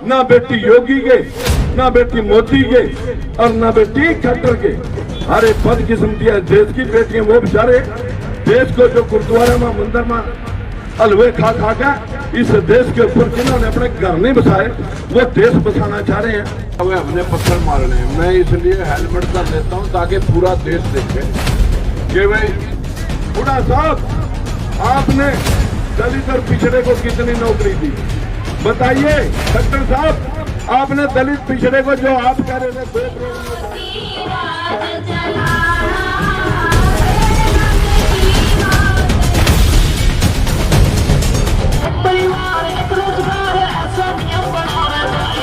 ना बेटी योगी के, ना बेटी मोदी के और ना बेटी खट्टर के। अरे बदकिस्मती है देश की बेटियां, वो बेचारे देश को जो गुरुद्वारा में मंदिर में हलवे खा खा के इस देश के ऊपर जिन्होंने अपने घर नहीं बसाए वो देश बसाना चाह रहे हैं। अब हमने पत्थर मारने हैं, मैं इसलिए हेलमेट कर लेता हूँ ताकि पूरा देश देखे कि भाई बुढ़ा साहब आपने दलित और पिछड़े को कितनी नौकरी दी, बताइए। डॉक्टर साहब आपने दलित पिछड़े को जो आप कह रहे थे 2 करोड़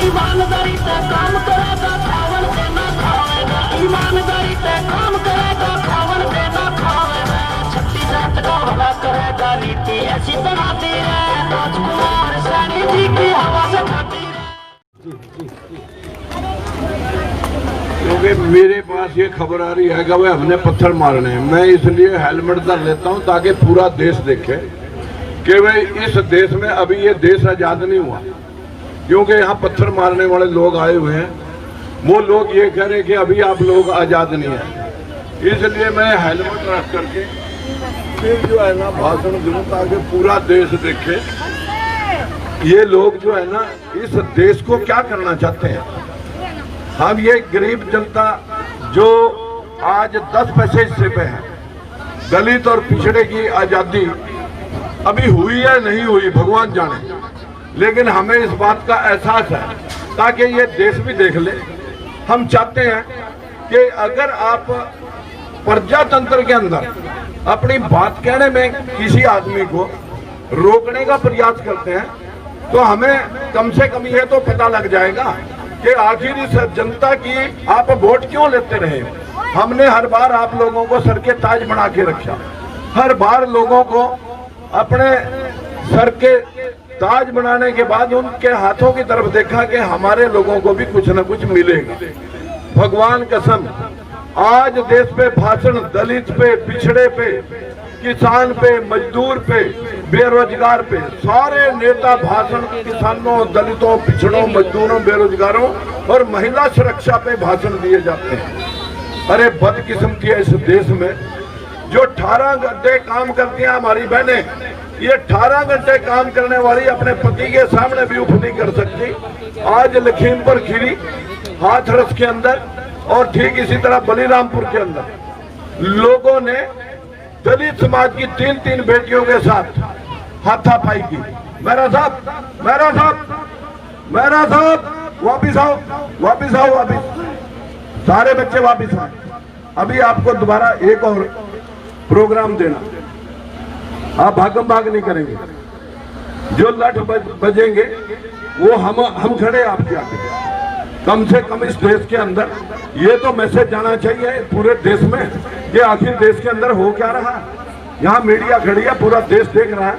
ईमानदारी से काम करेगा खावन के ना खावेगा, ईमानदारी से काम करेगा खावन के ना खावेगा। 36 जात का भला करेगा, नीति ऐसी बनाती है राजकुमार सैनी जी की हवा से खाती है। क्योंकि मेरे पास ये खबर आ रही है कि भाई हमने पत्थर मारने हैं, मैं इसलिए हेलमेट कर लेता हूँ ताकि पूरा देश देखे कि भाई इस देश में अभी ये देश आजाद नहीं हुआ। क्योंकि यहाँ पत्थर मारने वाले लोग आए हुए हैं, वो लोग ये कह रहे हैं कि अभी आप लोग आजाद नहीं है। इसलिए मैं हेलमेट रख करके फिर जो है ना भाषण दूं ताकि पूरा देश देखे ये लोग जो है ना इस देश को क्या करना चाहते हैं। हम ये गरीब जनता जो आज 10 पैसे हिस्से पे है, दलित और पिछड़े की आजादी अभी हुई है नहीं हुई भगवान जाने, लेकिन हमें इस बात का एहसास है ताकि ये देश भी देख ले। हम चाहते हैं कि अगर आप प्रजातंत्र के अंदर अपनी बात कहने में किसी आदमी को रोकने का प्रयास करते हैं तो हमें कम से कम ये तो पता लग जाएगा कि आखिर इस जनता की आप वोट क्यों लेते रहे। हमने हर बार आप लोगों को सर के ताज बना के रखा, हर बार लोगों को अपने सर के ताज बनाने के बाद उनके हाथों की तरफ देखा कि हमारे लोगों को भी कुछ न कुछ मिलेगा। भगवान कसम आज देश पे भाषण दलित पे, पिछड़े पे, किसान पे, मजदूर पे, बेरोजगार पे, सारे नेता भाषण किसानों, दलितों, पिछड़ों, मजदूरों, बेरोजगारों और महिला सुरक्षा पे भाषण दिए जाते हैं। अरे बदकिस्मती है इस देश में जो 18 घंटे काम करती हैं हमारी बहनें, ये 18 घंटे काम करने वाली अपने पति के सामने भी उठ नहीं कर सकती। आज लखीमपुर खीरी, हाथरस के अंदर और ठीक इसी तरह बलिरामपुर के अंदर लोगों ने दलित समाज की 3 बेटियों के साथ हाथापाई की। मेरा साहब, मेरा साहब, मेरा साहब, वापिस आओ, वापिस आओ, वापिस, सारे बच्चे वापिस आए। अभी आपको दोबारा एक और प्रोग्राम देना, आप भागम भाग नहीं करेंगे। जो लठ बजेंगे वो हम खड़े आपके आगे। कम से कम इस देश के अंदर ये तो मैसेज जाना चाहिए पूरे देश में कि आखिर देश के अंदर हो क्या रहा है। यहाँ मीडिया खड़ी है, पूरा देश देख रहा है,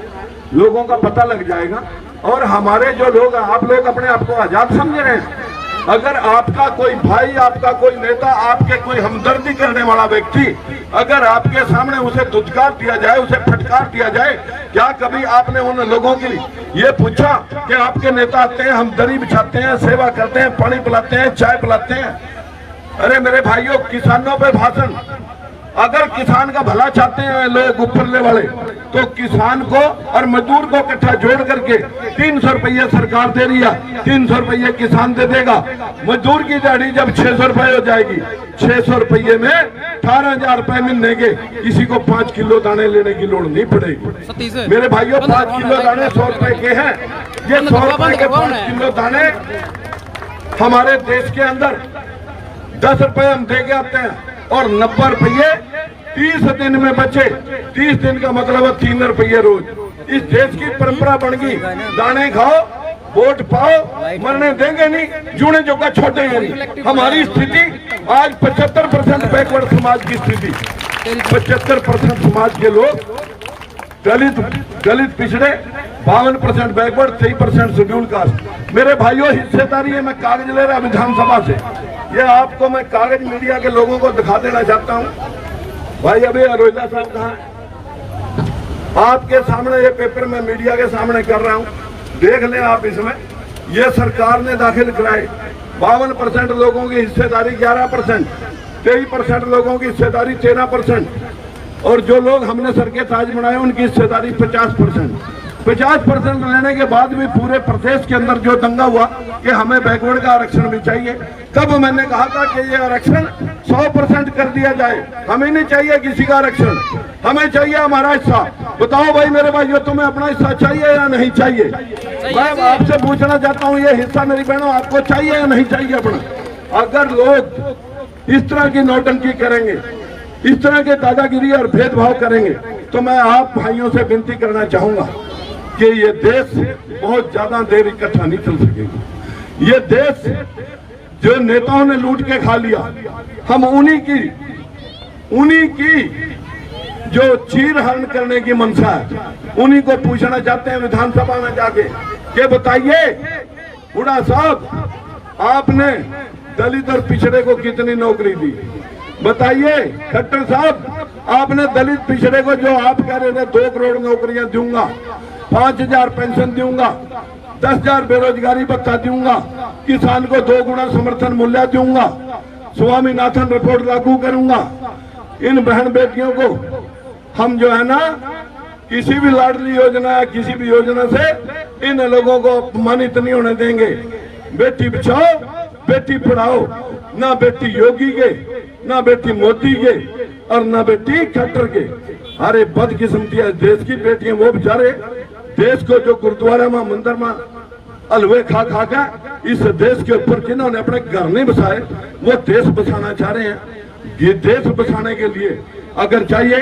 लोगों का पता लग जाएगा। और हमारे जो लोग, आप लोग अपने आप को आजाद समझ रहे हैं। अगर आपका कोई भाई, आपका कोई नेता, आपके कोई हमदर्दी करने वाला व्यक्ति अगर आपके सामने उसे दुत्कार दिया जाए, उसे फटकार दिया जाए, क्या कभी आपने उन लोगों की ये पूछा कि आपके नेता आते हैं, हम दरी बिछाते हैं, सेवा करते हैं, पानी पिलाते हैं, चाय पिलाते हैं। अरे मेरे भाइयों, किसानों पे भाषण, अगर किसान का भला चाहते हैं लोग ऊपरले वाले तो किसान को और मजदूर को इकट्ठा जोड़ करके 300 रुपये सरकार दे रही है, 300 रुपये किसान दे देगा। मजदूर की दिहाड़ी जब 600 रुपये हो जाएगी, 600 रुपये में 18,000 रुपये मिलने के, किसी को 5 किलो दाने लेने की लोड़ नहीं पड़ेगी। मेरे भाइयों, 5 किलो दाने 100 रुपए के हैं। ये 100 रुपए के 5 किलो दाने हमारे देश के अंदर 10 रुपए हम दे के आते हैं और 90 रुपये 30 दिन में बचे। 30 दिन का मतलब है 3 रुपये रोज। इस देश की परंपरा बन गई, दाने खाओ, वोट पाओ, मरने देंगे नहीं, जूने जोगा छोड़ेंगे नहीं। हमारी स्थिति आज 75% बैकवर्ड समाज की स्थिति, 75% समाज के लोग दलित पिछड़े, 52% बैकवर्ड, 23% शेड्यूल कास्ट। मेरे भाइयों, हिस्सेदारी है, मैं कागज ले रहा विधानसभा से, ये आपको मैं कागज मीडिया के लोगों को दिखा देना चाहता हूँ। भाई अभी अरोजा साहब कहाँ है? आपके सामने ये पेपर मैं मीडिया के सामने कर रहा हूँ, देख लें आप। इसमें ये सरकार ने दाखिल कराए। 52% लोगों की हिस्सेदारी 11%, 23% लोगों की हिस्सेदारी 13%, और जो लोग हमने सर के ताज बनाए उनकी हिस्सेदारी 50%। 50% लेने के बाद भी पूरे प्रदेश के अंदर जो दंगा हुआ कि हमें बैकवर्ड का आरक्षण भी चाहिए, तब मैंने कहा था कि ये आरक्षण 100% कर दिया जाए। हमें नहीं चाहिए किसी का आरक्षण, हमें चाहिए हमारा हिस्सा। बताओ भाई मेरे भाइयों, तुम्हें अपना हिस्सा चाहिए या नहीं चाहिए? मैं आपसे पूछना चाहता हूँ, ये हिस्सा मेरी बहनों आपको चाहिए या नहीं चाहिए अपना? अगर लोग इस तरह की नौटंकी करेंगे, इस तरह के दादागिरी और भेदभाव करेंगे, तो मैं आप भाइयों से विनती करना चाहूंगा कि ये देश बहुत ज्यादा देर इकट्ठा नहीं चल सकेगी। ये देश जो नेताओं ने लूट के खा लिया, हम उन्हीं की जो चीर हरण करने की मंशा है, उन्हीं को पूछना चाहते हैं विधानसभा में जाके कि बताइए हुड्डा साहब, आपने दलित और पिछड़े को कितनी नौकरी दी? बताइए खट्टर साहब, आपने दलित पिछड़े को जो आप कह रहे थे 2 करोड़ नौकरियां दूंगा, 5000 पेंशन दूंगा, 10,000 बेरोजगारी भत्ता दूंगा, किसान को 2 गुना समर्थन मूल्य दूंगा, स्वामीनाथन रिपोर्ट लागू करूंगा, इन बहन बेटियों को हम जो है ना किसी भी लाडली योजना या किसी भी योजना से इन लोगों को अपमानित नहीं होने देंगे। बेटी बचाओ बेटी पढ़ाओ, ना बेटी योगी के, ना बेटी मोदी के, और ना बेटी खट्टर के। अरे बदकिस्मती है देश की बेटियां, वो बेचारे देश को जो गुरुद्वारा में मंदिर में हलवे खा खा के इस देश के ऊपर जिन्होंने अपने घर नहीं बसाए, वो देश बसाना चाह रहे हैं। ये देश बसाने के लिए अगर चाहिए,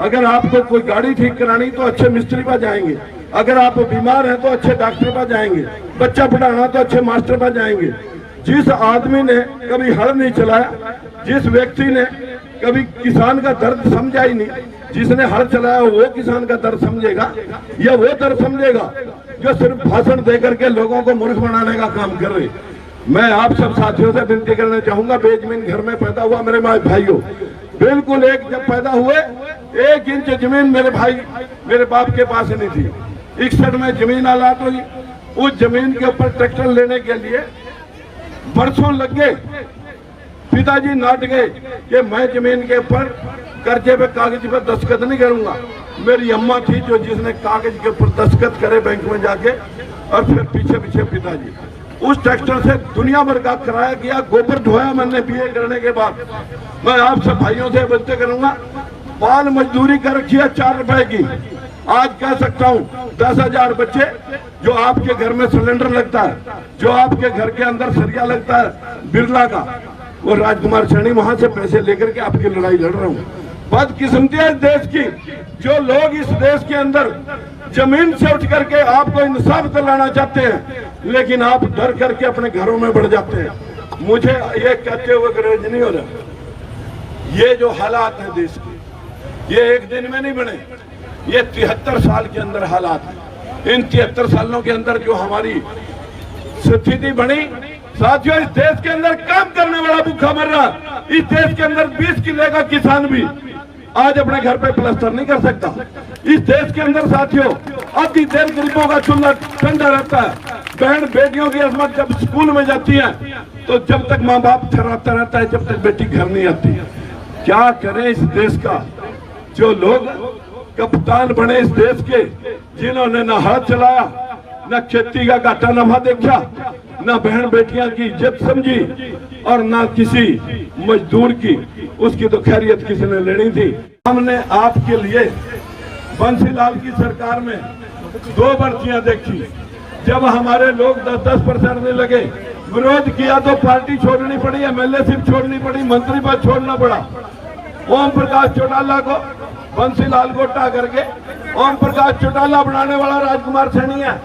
अगर आपको कोई गाड़ी ठीक करानी तो अच्छे मिस्त्री पर जाएंगे, अगर आप बीमार हैं तो अच्छे डॉक्टर पर जाएंगे, बच्चा पढ़ाना तो अच्छे मास्टर पर जाएंगे। जिस आदमी ने कभी हल नहीं चलाया, जिस व्यक्ति ने कभी किसान का दर्द समझा ही नहीं, जिसने हल चलाया वो किसान का दर्द समझेगा या वो दर्द समझेगा जो सिर्फ भाषण देकर के लोगों को मूर्ख बनाने का काम कर रहे। मैं आप सब साथियों से विनती करना चाहूंगा, बेजमीन घर में पैदा हुआ मेरे माँ भाइयों, बिल्कुल एक जब पैदा हुए 1 इंच जमीन मेरे भाई मेरे बाप के पास नहीं थी। 61 में जमीन आलात हुई, उस जमीन के ऊपर ट्रैक्टर लेने के लिए बरसों लग गए। पिताजी नाट गए कि मैं जमीन के ऊपर कर्जे पे कागज पर दस्तखत नहीं करूंगा। मेरी अम्मा थी जो जिसने कागज के ऊपर दस्तखत करे बैंक में जाके, और फिर पीछे पीछे पिताजी उस ट्रैक्टर से दुनिया भर का किराया किया, गोबर ढोया मैंने बीए करने के बाद। मैं आप सब भाइयों से विनती करूंगा, बाल मजदूरी कर रखी है 4 रुपए की। आज कह सकता हूँ 10,000 बच्चे जो आपके घर में सिलेंडर लगता है, जो आपके घर के अंदर सरिया लगता है बिरला का, वो राजकुमार सैनी वहां से पैसे लेकर के आपकी लड़ाई लड़ रहा हूँ। बदकिस्मती है देश की, जो लोग इस देश के अंदर जमीन से उठ करके आपको इंसाफ दिलाना चाहते हैं, लेकिन आप डर करके अपने घरों में बढ़ जाते हैं। मुझे ये कहते हुए ग्रज नहीं हो रहा, ये जो हालात है देश के, ये एक दिन में नहीं बने, ये 73 साल के अंदर हालात है। इन 73 सालों के अंदर जो हमारी स्थिति बनी, साथियों इस देश के अंदर काम करने वाला भूखा मर रहा। इस देश के अंदर 20 किले का किसान भी आज अपने घर पे प्लास्टर नहीं कर सकता। इस देश के अंदर साथियों आधी देर गरीबों का चूल्हा ठंडा रहता है। बहन बेटियों की अजमत जब स्कूल में जाती है तो जब तक माँ बाप ठहराता रहता है, जब तक बेटी घर नहीं आती। क्या करें इस देश का? जो लोग कप्तान बने इस देश के, जिन्होंने न हाथ चलाया, न खेती का घाटा नफा देखा, न बहन बेटियां की इज्जत समझी, और न किसी मजदूर की, उसकी तो खैरियत किसी ने लेनी थी। हमने आपके लिए बंसीलाल की सरकार में 2 भर्तियां देखी। जब हमारे लोग 10% नहीं लगे, विरोध किया तो पार्टी छोड़नी पड़ी, एमएलएशिप छोड़नी पड़ी, मंत्री पद छोड़ना पड़ा। ओम प्रकाश चौटाला को बंसीलाल को हटा करके ओम प्रकाश चौटाला बनाने वाला राजकुमार सैनी है।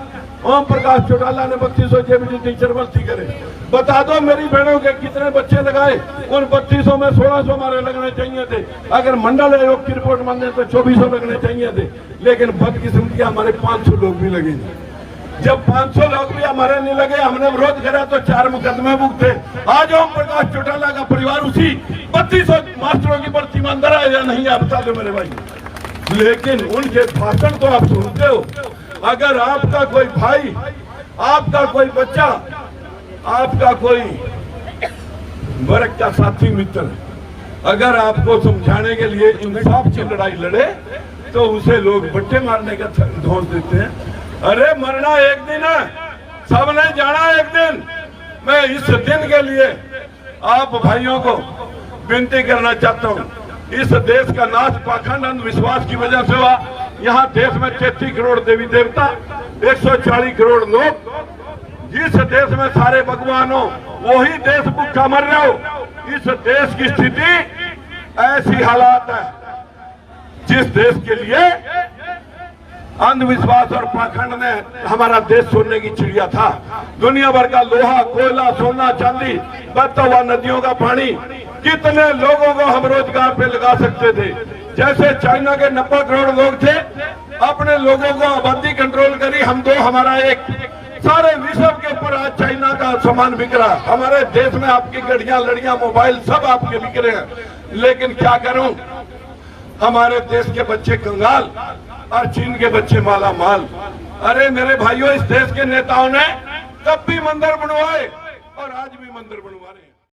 ओम प्रकाश चौटाला ने 3200 जेबीटी टीचर भर्ती करे। बता दो मेरी बहनों के कितने बच्चे लगाए? उन 3200 में 1600 हमारे लगने चाहिए थे। अगर मंडल आयोग की रिपोर्ट माने तो 2400 लगने चाहिए थे, लेकिन बदकिस्मती हमारे 500 लोग भी लगे। जब 500 लोग भी हमारे नहीं लगे, हमने विरोध करा तो 4 मुकदमे भुगते। आज ओम प्रकाश चौटाला का परिवार उसी 3200 मास्टरों की भर्ती में अंदर आया या नहीं, आप बता दो मेरे भाई। लेकिन उनके भाषण तो आप सुनते हो। अगर आपका कोई भाई आपका कोई बच्चा, आपका कोई वर्ग का साथी मित्र अगर आपको समझाने के लिए इंसाफ की लड़ाई लड़े तो उसे लोग बट्टे मारने का धौंस देते हैं। अरे मरना एक दिन है, सबने जाना एक दिन। मैं इस दिन के लिए आप भाइयों को विनती करना चाहता हूँ, इस देश का नाश पाखंड अंधविश्वास की वजह से हुआ। यहाँ देश में 33 करोड़ देवी देवता, 140 करोड़ लोग, जिस देश में सारे भगवान हो वही देश भूखा मर रहे हो। इस देश की स्थिति ऐसी हालात है जिस देश के लिए अंधविश्वास और पाखंड ने हमारा देश सोने की चिड़िया था। दुनिया भर का लोहा, कोयला, सोना, चांदी, बहता हुआ नदियों का पानी, कितने लोगों को हम रोजगार पे लगा सकते थे। जैसे चाइना के 90 करोड़ लोग थे, अपने लोगों को आबादी कंट्रोल करी, हम दो हमारा एक, सारे विश्व के ऊपर आज चाइना का सामान बिक रहा। हमारे देश में आपकी गड़ियां, लड़ियां, मोबाइल सब आपके बिक रहे हैं। लेकिन क्या करूं, हमारे देश के बच्चे कंगाल और चीन के बच्चे माला माल। अरे मेरे भाइयों, इस देश के नेताओं ने तब भी मंदिर बनवाए और आज भी मंदिर बनवा रहे हैं।